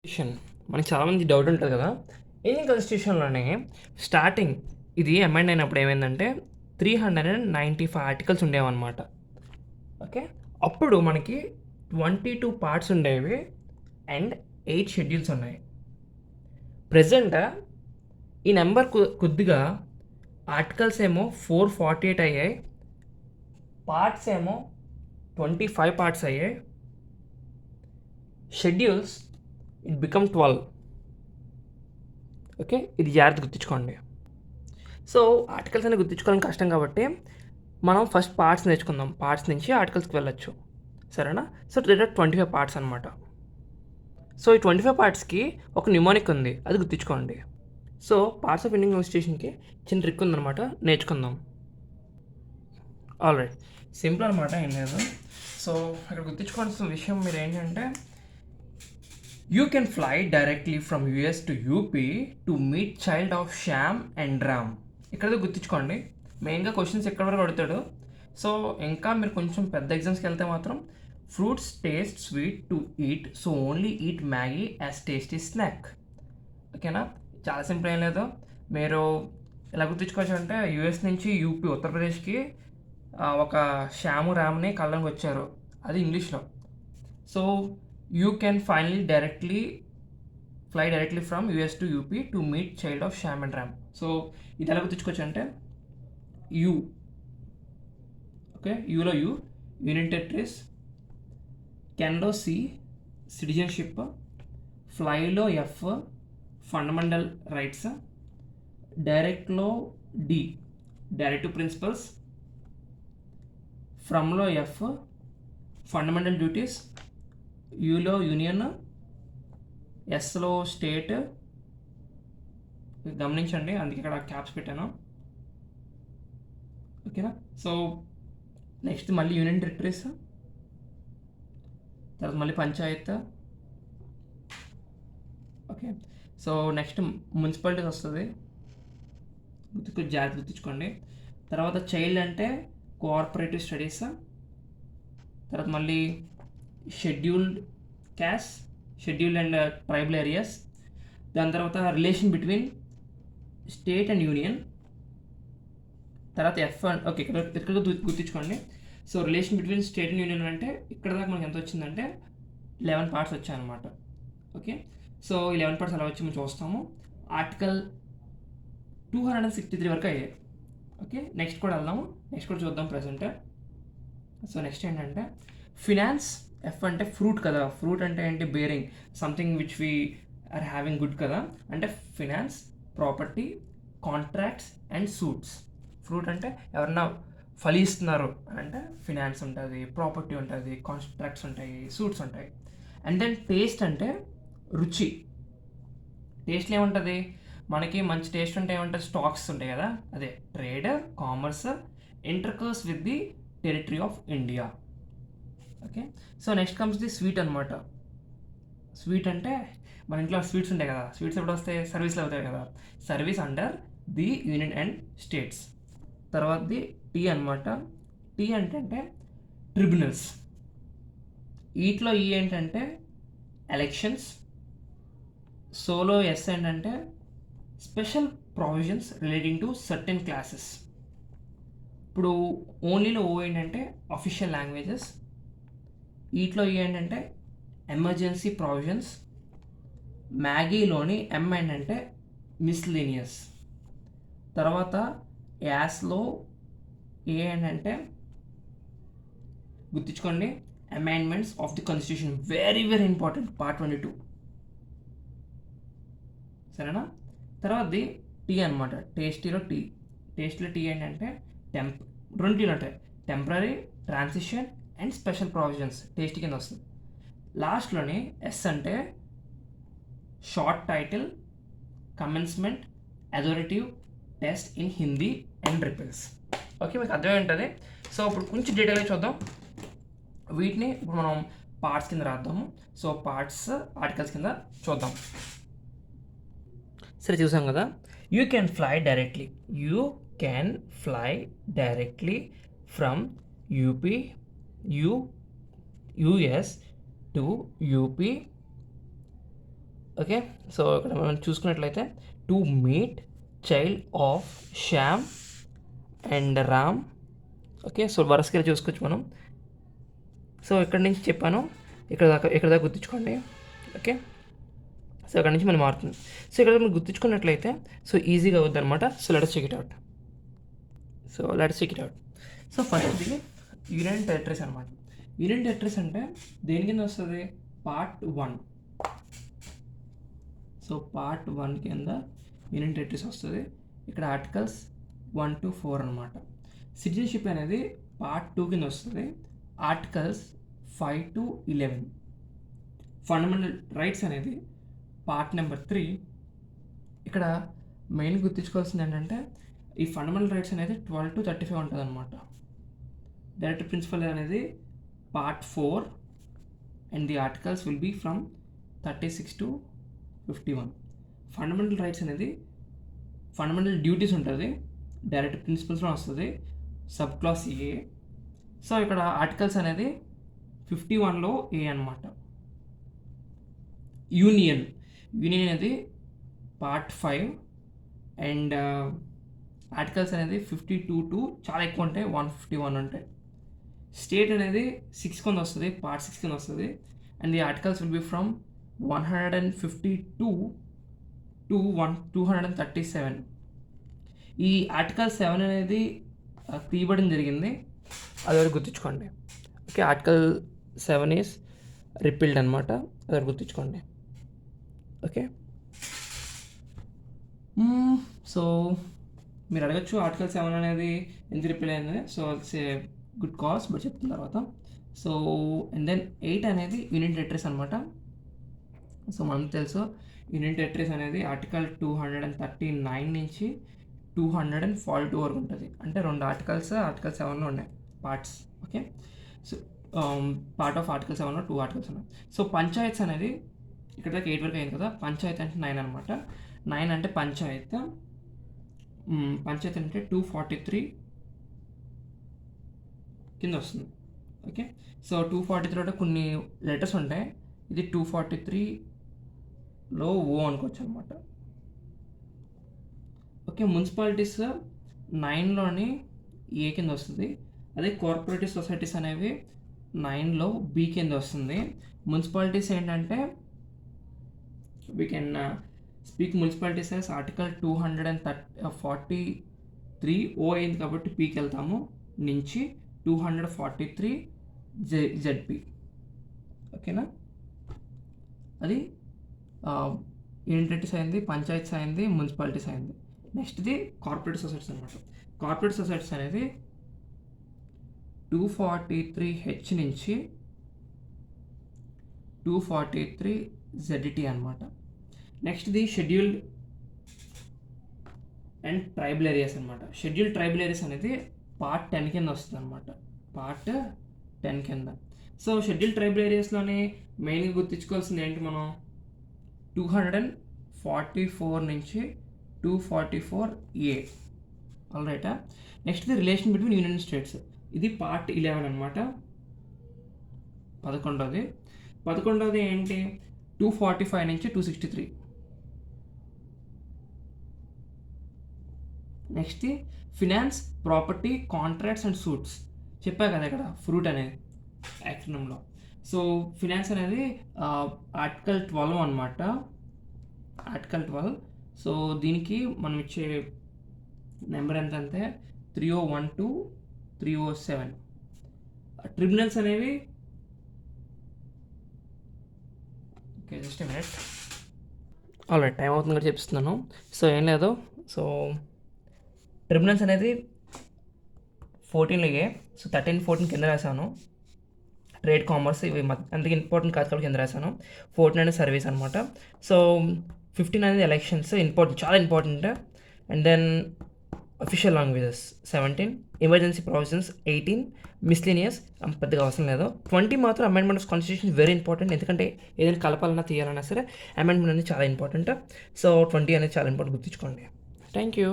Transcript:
Constitution మనకి చాలామంది doubt ఉంటుంది కదా. ఇండియన్ కాన్స్టిట్యూషన్లోనే స్టార్టింగ్ ఇది అమెండ్ అయినప్పుడు ఏమైందంటే 395 ఆర్టికల్స్ ఉండేవన్నమాట. ఓకే, అప్పుడు మనకి 22 పార్ట్స్ ఉండేవి అండ్ 8 షెడ్యూల్స్ ఉన్నాయి. ప్రజెంట్ ఈ నెంబర్ కొద్దిగా ఆర్టికల్స్ ఏమో 448 అయ్యాయి, పార్ట్స్ ఏమో 25 పార్ట్స్ అయ్యాయి, షెడ్యూల్స్ ఇట్ బికమ్ 12. ఓకే, ఇది జాగ్రత్త గుర్తుంచుకోండి. సో ఆర్టికల్స్ అనేది గుర్తుంచుకోవడం కష్టం కాబట్టి మనం ఫస్ట్ పార్ట్స్ నేర్చుకుందాం, పార్ట్స్ నుంచి ఆర్టికల్స్కి వెళ్ళొచ్చు, సరేనా. సో దేర్ ఆర్ 25 పార్ట్స్ అనమాట. సో ఈ 25 పార్ట్స్కి ఒక న్యూమోనిక్ ఉంది, అది గుర్తుంచుకోండి. సో పార్ట్స్ ఆఫ్ ఇండియన్ కాన్స్టిట్యూషన్కి చిన్న ట్రిక్ ఉందన్నమాట, నేర్చుకుందాం. ఆల్రైట్, సింపుల్ అనమాట, ఏం లేదు. సో ఇక్కడ గుర్తుంచుకోవాల్సిన విషయం మీరు ఏంటంటే, you can fly directly from US to UP to meet child of Shyam and Ram. ఇక్కడ గుర్తుంచుకోండి, మెయిన్గా క్వశ్చన్స్ ఎక్కడ వరకు అడుగుతాడు. సో ఇంకా మీరు కొంచెం పెద్ద ఎగ్జామ్స్కి వెళ్తే మాత్రం fruits taste sweet to eat, so only eat Maggi as tasty snack. ఓకేనా, చాలా సింపుల్, ఏం లేదు. మీరు ఎలా గుర్తుంచుకోవచ్చు అంటే, యూఎస్ నుంచి యూపీ ఉత్తరప్రదేశ్కి ఒక శ్యాము రామ్ని కళ్ళకి వచ్చారు, అది ఇంగ్లీష్లో. So you can fly directly from US to UP to meet child of Shyam and Ram. So ఇది ఎలా గుర్తుంచుకోవచ్చు అంటే, యూ, ఓకే, యూలో యూనియన్ టెరిటరీస్, కెన్లో సి సిటిజన్షిప్, ఫ్లైలో ఎఫ్ ఫండమెంటల్ రైట్స్, డైరెక్ట్లో డి డైరెక్టివ్ ప్రిన్సిపల్స్, ఫ్రమ్లో ఎఫ్ ఫండమెంటల్ డ్యూటీస్, యూలో యూనియన్, ఎస్లో స్టేట్. గమనించండి, అందుకే ఇక్కడ క్యాప్స్ పెట్టాను, ఓకేనా. సో నెక్స్ట్ మళ్ళీ యూనియన్ టెరిటరీస్, తర్వాత మళ్ళీ panchayat. Okay, so next municipalities వస్తుంది, జాగ్రత్త గుర్తుంచుకోండి. తర్వాత చైల్డ్ అంటే కోఆపరేటివ్ స్టడీస్, తర్వాత మళ్ళీ scheduled caste, scheduled and tribal areas, దాని తర్వాత relation between state and union, తర్వాత ఎఫ్ అండ్, ఓకే, ఇక్కడ గుర్తుంచుకోండి. So relation between state and union అంటే ఇక్కడ దాకా మనకి ఎంత వచ్చిందంటే 11 పార్ట్స్ వచ్చాయన్నమాట. ఓకే, సో 11 పార్ట్స్ అలా వచ్చి మనం చూస్తాము. ఆర్టికల్ 263 వరకు అయ్యాయి. ఓకే, నెక్స్ట్ కూడా వెళ్దాము, నెక్స్ట్ కూడా చూద్దాం ప్రజెంట్. సో నెక్స్ట్ ఏంటంటే ఫినాన్స్, ఎఫ్ అంటే ఫ్రూట్ కదా, ఫ్రూట్ అంటే ఏంటి, bearing something which we are having good కదా, అంటే finance, property, contracts and suits. Fruit అంటే ఎవరన్నా ఫలిస్తున్నారు అని అంటే ఫినాన్స్ ఉంటుంది, ప్రాపర్టీ ఉంటుంది, కాంట్రాక్ట్స్ ఉంటాయి, సూట్స్ ఉంటాయి. అండ్ దెన్ టేస్ట్ అంటే రుచి. టేస్ట్లో ఏముంటుంది, మనకి మంచి టేస్ట్ ఉంటే ఏమంటారు, స్టాక్స్ ఉంటాయి కదా, అదే trade, commerce, intercourse with the territory of India. Okay, so next comes the sweet అనమాట. స్వీట్ అంటే మన ఇంట్లో స్వీట్స్ ఉంటాయి కదా, స్వీట్స్ ఎప్పుడు వస్తాయి, సర్వీస్లో అవుతాయి కదా, service under the union and states. తర్వాతది టీ అనమాట. టీ అంటే ట్రిబ్యునల్స్. వీటిలో ఈ ఏంటంటే ఎలక్షన్స్. సోలో ఎస్ ఏంటంటే special provisions relating to certain classes. ఇప్పుడు ఓన్లీలో ఓ ఏంటంటే అఫీషియల్ లాంగ్వేజెస్. వీటిలో ఈ ఏంటంటే ఎమర్జెన్సీ ప్రొవిజన్స్. మ్యాగీలోని ఎం ఏంటంటే మిస్లీనియస్. తర్వాత యాస్లో ఏ ఏంటంటే గుర్తుంచుకోండి, amendments of the constitution, very very important, part 22, సరేనా. తర్వాతది టీ అనమాట, టేస్టీలో టీ ఏంటంటే రెండు టీలు ఉంటాయి, temporary, transition and special provisions, టేస్టీ కింద వస్తుంది. లాస్ట్లోని ఎస్ అంటే short title, commencement, authoritative, text in Hindi and repeals. Okay, మీకు అర్థమై ఉంటుంది. సో ఇప్పుడు కొంచెం డీటెయిల్గా చూద్దాం. వీటిని ఇప్పుడు మనం పార్ట్స్ కింద రాద్దాము. సో పార్ట్స్ ఆర్టికల్స్ కింద చూద్దాం. సరే, చూసాం కదా. You can fly directly from US to UP okay. So ఇక్కడ మనం చూసుకున్నట్లయితే to meet child of Shyam and Ram. Okay. So వరుసగా చూసుకోవచ్చు మనం. సో ఇక్కడ నుంచి చెప్పాను, ఇక్కడ దాకా గుర్తుంచుకోండి. ఓకే. సో అక్కడ నుంచి మనం మారుతుంది. సో ఇక్కడ మీరు గుర్తుంచుకున్నట్లయితే సో ఈజీగా అవుద్ది అనమాట. So let's check it out. So ఫస్ట్ది యూనియన్ టెరిటరీస్ అనమాట. యూనియన్ టెరిటరీస్ అంటే దేని కింద వస్తుంది? పార్ట్ 1. సో పార్ట్ 1 కింద యూనియన్ టెరిటరీస్ వస్తుంది. ఇక్కడ ఆర్టికల్స్ 1 to 4 అనమాట. సిటిజన్షిప్ అనేది పార్ట్ 2 కింద వస్తుంది. Articles 5 to 11. ఫండమెంటల్ రైట్స్ అనేది పార్ట్ నెంబర్ 3. ఇక్కడ మెయిన్ గుర్తుంచుకోవాల్సింది ఏంటంటే ఈ ఫండమెంటల్ రైట్స్ అనేది 12 to 35 ఉంటుంది అనమాట. డైరెక్ట్ ప్రిన్సిపల్ అనేది part 4 and the articles will be from 36 to 51. Fundamental rights అనేది ఫండమెంటల్ డ్యూటీస్ ఉంటుంది, డైరెక్ట్ ప్రిన్సిపల్స్లో వస్తుంది, సబ్ క్లాస్ ఏ. సో ఇక్కడ ఆర్టికల్స్ అనేది 51లో ఏ అనమాట. యూనియన్ అనేది పార్ట్ 5 అండ్ ఆర్టికల్స్ అనేది 52 to చాలా ఎక్కువ ఉంటాయి, 151 ఉంటాయి. స్టేట్ అనేది 6 కింద వస్తుంది, పార్ట్ 6 కింద వస్తుంది and the articles will be from 152 to 237. ఈ ఆర్టికల్ 7 అనేది తీయబడిన జరిగింది, అది వరకు గుర్తుంచుకోండి. ఓకే. ఆర్టికల్ 7 ఈస్ రిపీల్డ్ అనమాట, అది వరకు గుర్తుంచుకోండి. ఓకే. సో మీరు అడగచ్చు ఆర్టికల్ 7 అనేది ఎందుకు రిపీల్ అయింది. So it's a good cause, but చెప్తున్న తర్వాత. సో అండ్ దెన్ 8 అనేది యూనియన్ టెరిటరీస్ అనమాట. సో మనకు తెలుసు యూనియన్ టెరిటరీస్ అనేది ఆర్టికల్ 239 నుంచి 242 వరకు ఉంటుంది. అంటే 2 ఆర్టికల్ 7లో ఉన్నాయి parts. Okay. So part of article 7లో 2 ఆర్టికల్స్ ఉన్నాయి. సో పంచాయత్స్ అనేది ఇక్కడ దాకా 8 వరకు అయింది కదా. పంచాయత్ అంటే 9 అనమాట. 9 అంటే పంచాయత్ అంటే 243 కింద వస్తుంది. ఓకే. సో 243 కొన్ని లెటర్స్ ఉంటాయి, ఇది 243లో ఓ అనుకోవచ్చు అనమాట. ఓకే. మున్సిపాలిటీస్ 9లోని ఏ కింద వస్తుంది, అదే కోఆపరేటివ్ సొసైటీస్ అనేవి 9లో బి కింద వస్తుంది. మున్సిపాలిటీస్ ఏంటంటే we can speak municipalities as article 243 ఓ అయింది కాబట్టి పీకి వెళ్తాము, నుంచి 243 జెడ్పీ. ఓకేనా. అది యూనిటరీస్ అయింది, పంచాయత్స్ అయింది, మున్సిపాలిటీస్ అయింది. నెక్స్ట్ది కార్పొరేట్ సొసైటీస్ అనమాట. కార్పొరేట్ సొసైటీస్ అనేది 243H నుంచి 243 ZT అనమాట. నెక్స్ట్ది షెడ్యూల్డ్ అండ్ ట్రైబల్ ఏరియాస్ అనమాట. షెడ్యూల్డ్ ట్రైబల్ ఏరియాస్ అనేది పార్ట్ 10 కింద వస్తుంది అనమాట, పార్ట్ 10 కింద. సో షెడ్యూల్డ్ ట్రైబల్ ఏరియాస్లోని మెయిన్గా గుర్తుంచుకోవాల్సింది ఏంటి, మనం 244 నుంచి 244A. ఆల్ రైటా. నెక్స్ట్ది రిలేషన్ బిట్వీన్ యూనియన్ స్టేట్స్, ఇది పార్ట్ 11 అనమాట, 11ది ఏంటి 245 నుంచి 263. Next finance, property, contracts and suits. చెప్పా కదా ఇక్కడ ఫ్రూట్ అనేది యాక్రోనింలో. సో ఫినాన్స్ అనేది ఆర్టికల్ 12 అనమాట, ఆర్టికల్ 12. సో దీనికి మనం ఇచ్చే నెంబర్ ఎంత అంటే 301 to 307. ట్రిబ్యునల్స్ అనేవి okay just minute. All right, time అవుతుంది కూడా చెప్తున్నాను. సో ఏం లేదు. సో ట్రిబ్యునల్స్ అనేది 14లో ఏ. సో 13, 14 కింద రాశాను. ట్రేడ్, కామర్స్ ఇవి అంతగా ఇంపార్టెంట్ కాదు కాబట్టి కింద రాశాను. 14 అనేది సర్వీస్ అనమాట. సో 15 అనేది ఎలక్షన్స్, చాలా important. And then official languages 17, emergency provisions 18, miscellaneous పెద్దగా అవసరం లేదు. 20 మాత్రం amendment of constitution very important, ఎందుకంటే ఏదైనా కలపాలన్నా తీయాలన్నా సరే అమెండ్మెంట్ అనేది చాలా ఇంపార్టెంట్. సో 20 అనేది చాలా ఇంపార్టెంట్, గుర్తుంచుకోండి. Thank you.